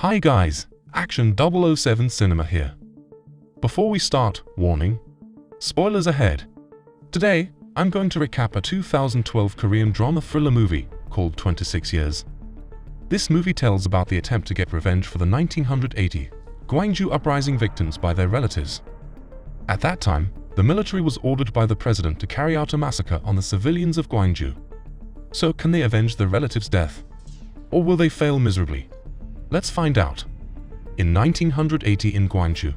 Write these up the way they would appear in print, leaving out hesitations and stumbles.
Hi guys, Action 007 Cinema here. Before we start, warning, spoilers ahead. Today, I'm going to recap a 2012 Korean drama thriller movie called 26 Years. This movie tells about the attempt to get revenge for the 1980 Gwangju Uprising victims by their relatives. At that time, the military was ordered by the president to carry out a massacre on the civilians of Gwangju. So can they avenge their relatives' death? Or will they fail miserably? Let's find out. In 1980 in Gwangju,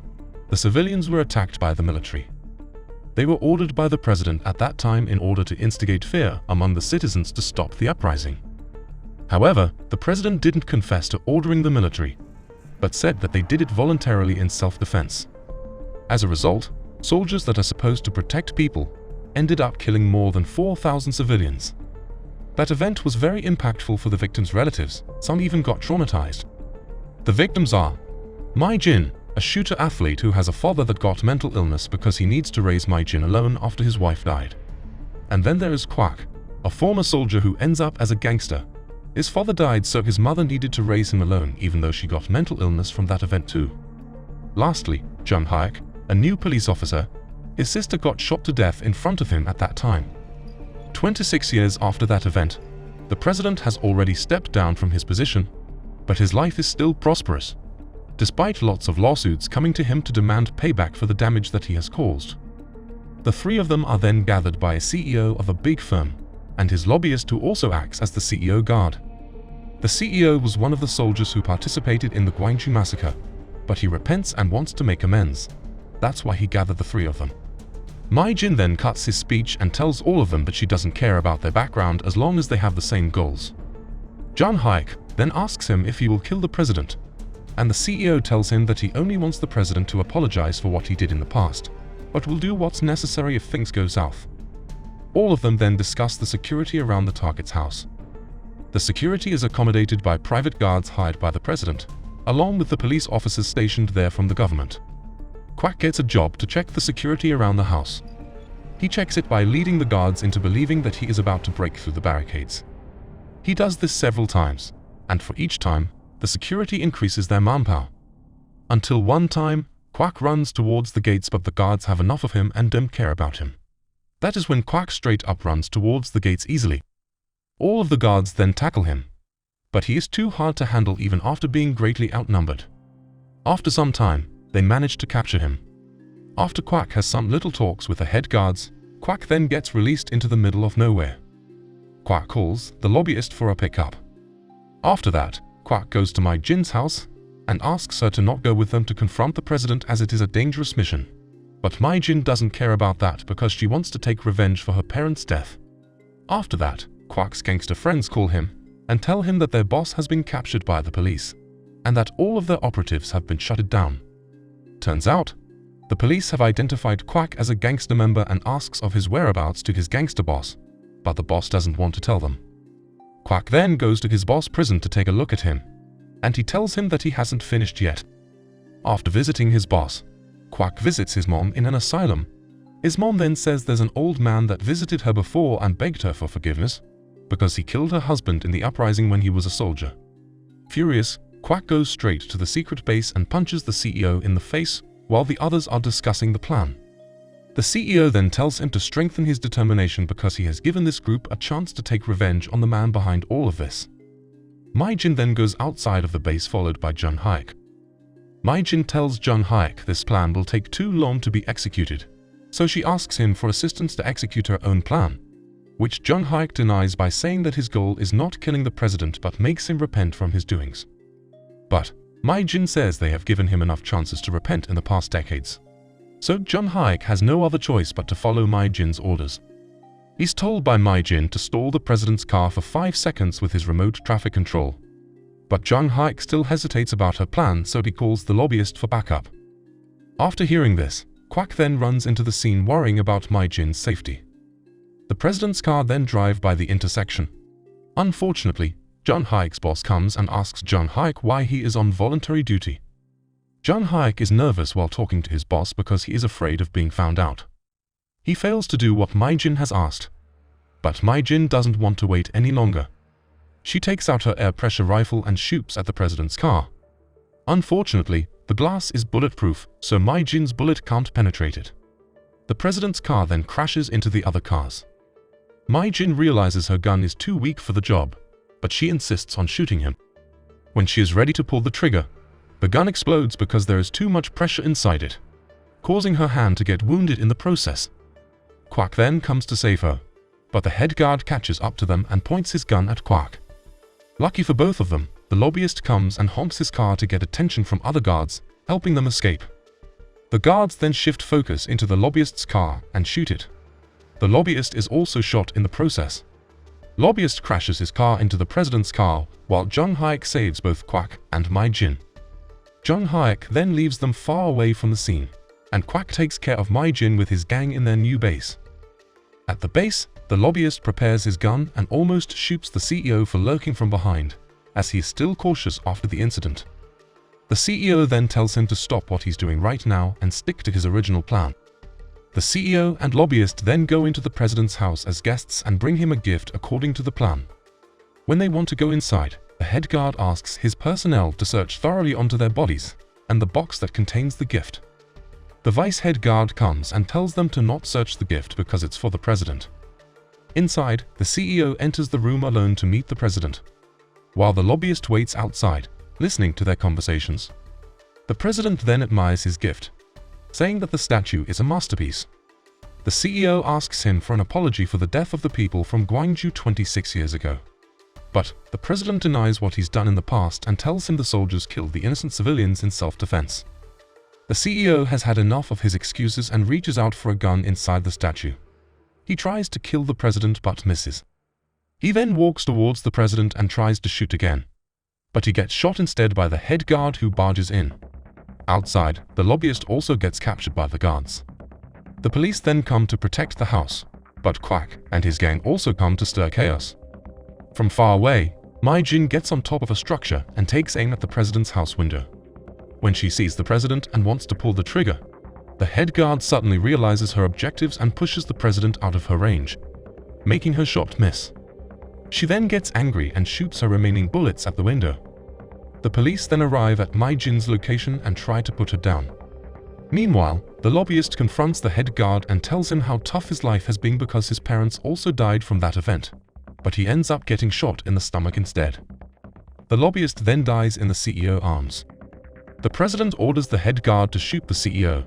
the civilians were attacked by the military. They were ordered by the president at that time in order to instigate fear among the citizens to stop the uprising. However, the president didn't confess to ordering the military, but said that they did it voluntarily in self-defense. As a result, soldiers that are supposed to protect people ended up killing more than 4,000 civilians. That event was very impactful for the victims' relatives. Some even got traumatized. The victims are Mi-jin, a shooter athlete who has a father that got mental illness because he needs to raise Mi-jin alone after his wife died. And then there is Kwak, a former soldier who ends up as a gangster. His father died, so his mother needed to raise him alone even though she got mental illness from that event too. Lastly, Jung-hyuk, a new police officer. His sister got shot to death in front of him at that time. 26 years after that event, the president has already stepped down from his position, but his life is still prosperous, despite lots of lawsuits coming to him to demand payback for the damage that he has caused. The three of them are then gathered by a CEO of a big firm, and his lobbyist who also acts as the CEO guard. The CEO was one of the soldiers who participated in the Gwangju massacre, but he repents and wants to make amends. That's why he gathered the three of them. Mi-jin then cuts his speech and tells all of them that she doesn't care about their background as long as they have the same goals. Jung-hyuk then asks him if he will kill the president, and the CEO tells him that he only wants the president to apologize for what he did in the past, but will do what's necessary if things go south. All of them then discuss the security around the target's house. The security is accommodated by private guards hired by the president, along with the police officers stationed there from the government. Kwak gets a job to check the security around the house. He checks it by leading the guards into believing that he is about to break through the barricades. He does this several times, and for each time, the security increases their manpower. Until one time, Kwak runs towards the gates, but the guards have enough of him and don't care about him. That is when Kwak straight up runs towards the gates easily. All of the guards then tackle him, but he is too hard to handle even after being greatly outnumbered. After some time, they manage to capture him. After Kwak has some little talks with the head guards, Kwak then gets released into the middle of nowhere. Kwak calls the lobbyist for a pickup. After that, Kwak goes to Mi-jin's house and asks her to not go with them to confront the president as it is a dangerous mission. But Mi-jin doesn't care about that because she wants to take revenge for her parents' death. After that, Kwak's gangster friends call him and tell him that their boss has been captured by the police and that all of their operatives have been shut down. Turns out, the police have identified Kwak as a gangster member and asks of his whereabouts to his gangster boss, but the boss doesn't want to tell them. Kwak then goes to his boss' prison to take a look at him, and he tells him that he hasn't finished yet. After visiting his boss, Kwak visits his mom in an asylum. His mom then says there's an old man that visited her before and begged her for forgiveness because he killed her husband in the uprising when he was a soldier. Furious, Kwak goes straight to the secret base and punches the CEO in the face while the others are discussing the plan. The CEO then tells him to strengthen his determination because he has given this group a chance to take revenge on the man behind all of this. Mi-jin then goes outside of the base followed by Jung-hyuk. Mi-jin tells Jung-hyuk this plan will take too long to be executed, so she asks him for assistance to execute her own plan, which Jung-hyuk denies by saying that his goal is not killing the president but makes him repent from his doings. But Mi-jin says they have given him enough chances to repent in the past decades. So Jung-hyuk has no other choice but to follow Mi-jin's orders. He's told by Mi-jin to stall the president's car for 5 seconds with his remote traffic control. But Jung-hyuk still hesitates about her plan, so he calls the lobbyist for backup. After hearing this, Kwak then runs into the scene worrying about Mi-jin's safety. The president's car then drives by the intersection. Unfortunately, Jung-hyuk's boss comes and asks Jung-hyuk why he is on voluntary duty. Jung-hyuk is nervous while talking to his boss because he is afraid of being found out. He fails to do what Mi-jin has asked. But Mi-jin doesn't want to wait any longer. She takes out her air pressure rifle and shoots at the president's car. Unfortunately, the glass is bulletproof, so Mai Jin's bullet can't penetrate it. The president's car then crashes into the other cars. Mai Jin realizes her gun is too weak for the job, but she insists on shooting him. When she is ready to pull the trigger, the gun explodes because there is too much pressure inside it, causing her hand to get wounded in the process. Quack then comes to save her, but the head guard catches up to them and points his gun at Quack. Lucky for both of them, the lobbyist comes and honks his car to get attention from other guards, helping them escape. The guards then shift focus into the lobbyist's car and shoot it. The lobbyist is also shot in the process. Lobbyist crashes his car into the president's car, while Jung Haek saves both Quack and Mai Jin. Jung Haek then leaves them far away from the scene, and Quack takes care of Mai Jin with his gang in their new base. At the base, the lobbyist prepares his gun and almost shoots the CEO for lurking from behind, as he is still cautious after the incident. The CEO then tells him to stop what he's doing right now and stick to his original plan. The CEO and lobbyist then go into the president's house as guests and bring him a gift according to the plan. When they want to go inside, the head guard asks his personnel to search thoroughly onto their bodies and the box that contains the gift. The vice head guard comes and tells them to not search the gift because it's for the president. Inside, the CEO enters the room alone to meet the president, while the lobbyist waits outside, listening to their conversations. The president then admires his gift, saying that the statue is a masterpiece. The CEO asks him for an apology for the death of the people from Gwangju 26 years ago. But the president denies what he's done in the past and tells him the soldiers killed the innocent civilians in self-defense. The CEO has had enough of his excuses and reaches out for a gun inside the statue. He tries to kill the president but misses. He then walks towards the president and tries to shoot again, but he gets shot instead by the head guard who barges in. Outside, the lobbyist also gets captured by the guards. The police then come to protect the house, but Quack and his gang also come to stir chaos. From far away, Mai Jin gets on top of a structure and takes aim at the president's house window. When she sees the president and wants to pull the trigger, the head guard suddenly realizes her objectives and pushes the president out of her range, making her shot miss. She then gets angry and shoots her remaining bullets at the window. The police then arrive at Mai Jin's location and try to put her down. Meanwhile, the lobbyist confronts the head guard and tells him how tough his life has been because his parents also died from that event, but he ends up getting shot in the stomach instead. The lobbyist then dies in the CEO arms. The president orders the head guard to shoot the CEO,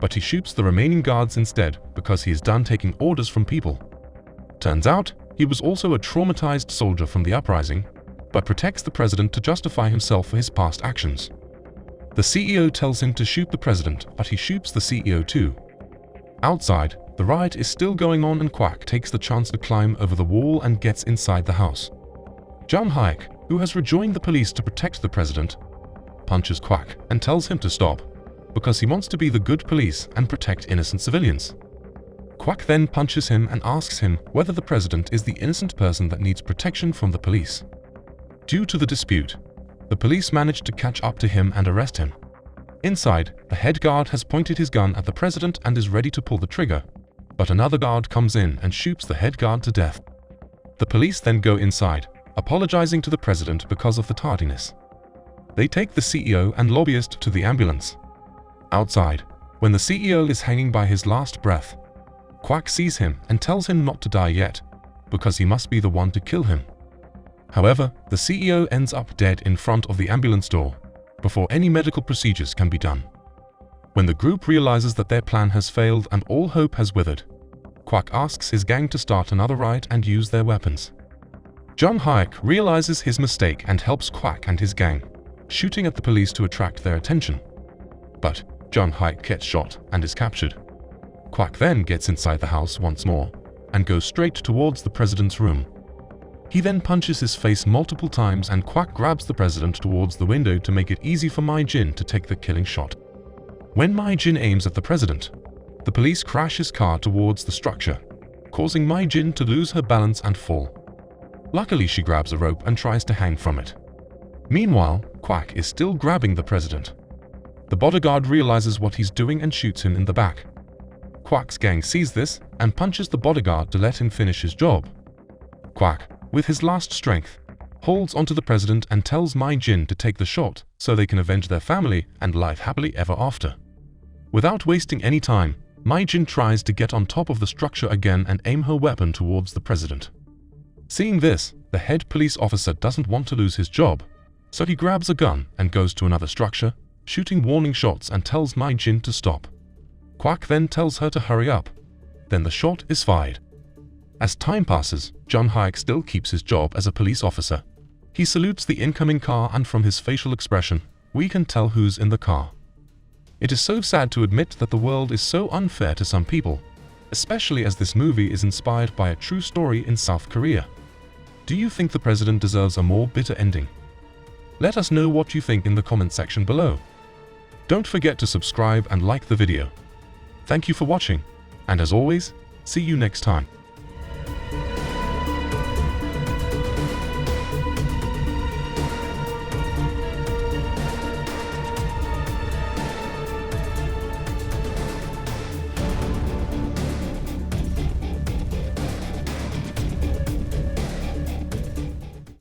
but he shoots the remaining guards instead because he is done taking orders from people. Turns out, he was also a traumatized soldier from the uprising, but protects the president to justify himself for his past actions. The CEO tells him to shoot the president, but he shoots the CEO too. Outside, the riot is still going on and Quack takes the chance to climb over the wall and gets inside the house. Jung Haek, who has rejoined the police to protect the president, punches Quack and tells him to stop, because he wants to be the good police and protect innocent civilians. Quack then punches him and asks him whether the president is the innocent person that needs protection from the police. Due to the dispute, the police manage to catch up to him and arrest him. Inside, the head guard has pointed his gun at the president and is ready to pull the trigger, but another guard comes in and shoots the head guard to death. The police then go inside, apologizing to the president because of the tardiness. They take the CEO and lobbyist to the ambulance. Outside, when the CEO is hanging by his last breath, Quack sees him and tells him not to die yet, because he must be the one to kill him. However, the CEO ends up dead in front of the ambulance door, before any medical procedures can be done. When the group realizes that their plan has failed and all hope has withered, Quack asks his gang to start another riot and use their weapons. Jung Haek realizes his mistake and helps Quack and his gang, shooting at the police to attract their attention. But Jung Haek gets shot and is captured. Quack then gets inside the house once more and goes straight towards the president's room. He then punches his face multiple times and Quack grabs the president towards the window to make it easy for Mai Jin to take the killing shot. When Mai Jin aims at the president, the police crash his car towards the structure, causing Mai Jin to lose her balance and fall. Luckily, she grabs a rope and tries to hang from it. Meanwhile, Quack is still grabbing the president. The bodyguard realizes what he's doing and shoots him in the back. Quack's gang sees this and punches the bodyguard to let him finish his job. Quack, with his last strength, holds onto the president and tells Mai Jin to take the shot so they can avenge their family and live happily ever after. Without wasting any time, Mai Jin tries to get on top of the structure again and aim her weapon towards the president. Seeing this, the head police officer doesn't want to lose his job, so he grabs a gun and goes to another structure, shooting warning shots and tells Mai Jin to stop. Kwak then tells her to hurry up. Then the shot is fired. As time passes, Jun Hyuk still keeps his job as a police officer. He salutes the incoming car, and from his facial expression, we can tell who's in the car. It is so sad to admit that the world is so unfair to some people, especially as this movie is inspired by a true story in South Korea. Do you think the president deserves a more bitter ending? Let us know what you think in the comment section below. Don't forget to subscribe and like the video. Thank you for watching, and as always, see you next time.